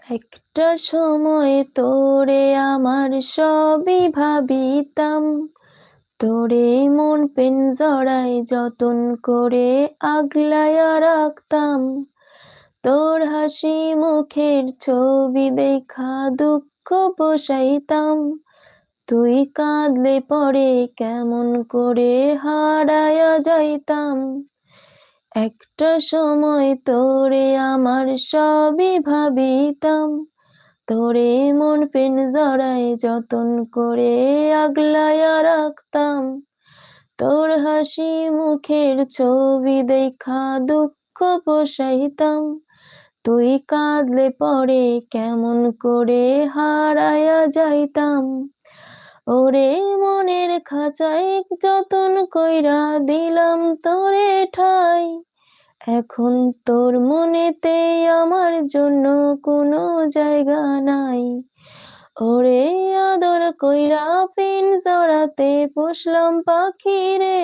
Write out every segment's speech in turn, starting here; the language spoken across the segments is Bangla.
একটা সময় তোরে আমার সবই ভাবিতাম, তোরে মন পিঞ্জরায় যতন করে আগলায়া রাখতাম। তোর হাসি মুখের ছবি দেখা দুঃখ বসাইতাম, তুই কাঁদলে পরে কেমন করে হারায়া যাইতাম। একটা সময় তোরে আমার সবই ভাবিতাম, তোরে মন পিঞ্জরায় যতন করে আগলায়া রাখতাম। তোর হাসি মুখের ছবি দেখা দুঃখ বসাইতাম, তুই কাঁদলে পরে কেমন করে হারায়া যাইতাম। ওরে মনের খাঁচায় যতন কইরা দিলাম তোরে ঠাই, এখন তোর মনেতে আমার জন্য কোনো জায়গা নাই। ওরে আদর কইরা পিঞ্জরাতে পুষলাম পাখি রে,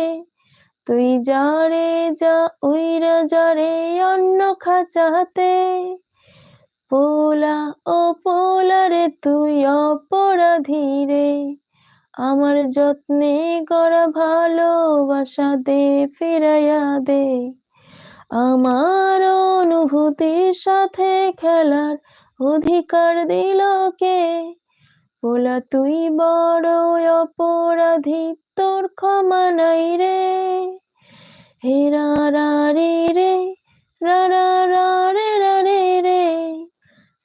তুই যারে যা উইরা যারে অন্য খাঁচাতে। পোলা ও পোলা রে তুই অপরাধী রে, আমার যত্নে গড়া ভালোবাসা দে ফিরাইয়া দে। আমার অনুভূতির সাথে খেলার অধিকার দিল কে? পোলা তুই বড় অপরাধী, তোর ক্ষমা নাই রে। হে রা রা রে রে, রা রা রা রে রা রে রে,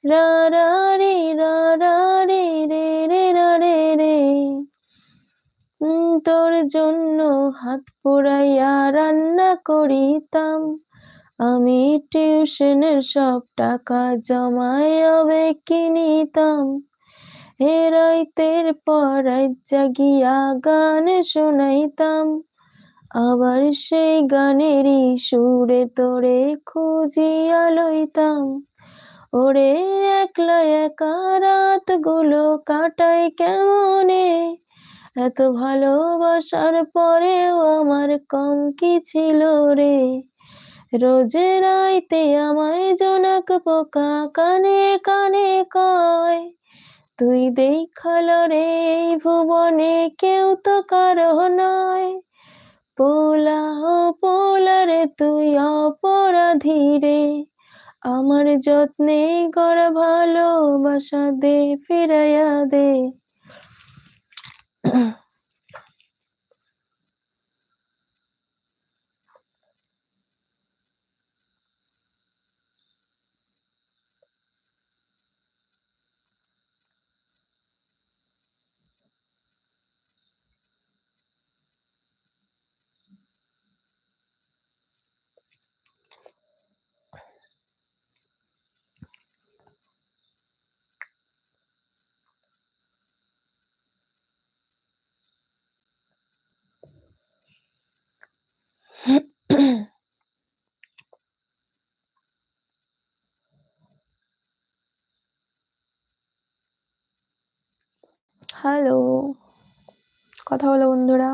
রা রা রে রা রা রে রে রে রা রে রে। তোর জন্য হাত পোড়াইয়া রান্না করিতাম, আমি টিউশনের সব টাকা জমাইয়া কিনিতাম। হে রাইতের পর রাত জাগিয়া গান শোনাইতাম, আবার সেই গানেরই সুরে তোরে খুঁজিয়া লইতাম। ওরে একলা একা রাত গুলো কাটাই কেমনে, এত ভালোবাসার পরেও আমার কম কি ছিল রে। রোজ রাইতে আমায় জোনাক পোকা কানে কানে কয়, তুই দেখাল রে এই ভুবনে কেউ তো কারো নয়। পোলা ও পোলা রে তুই অপরাধী রে, আমার যত্নে গড়া ভালোবাসা দে ফিরাইয়া দে। হ্যালো, কথা বলো বন্ধুরা।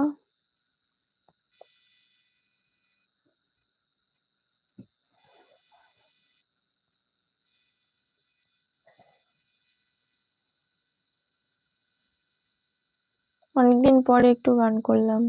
অনেকদিন পরে একটু গান করলাম।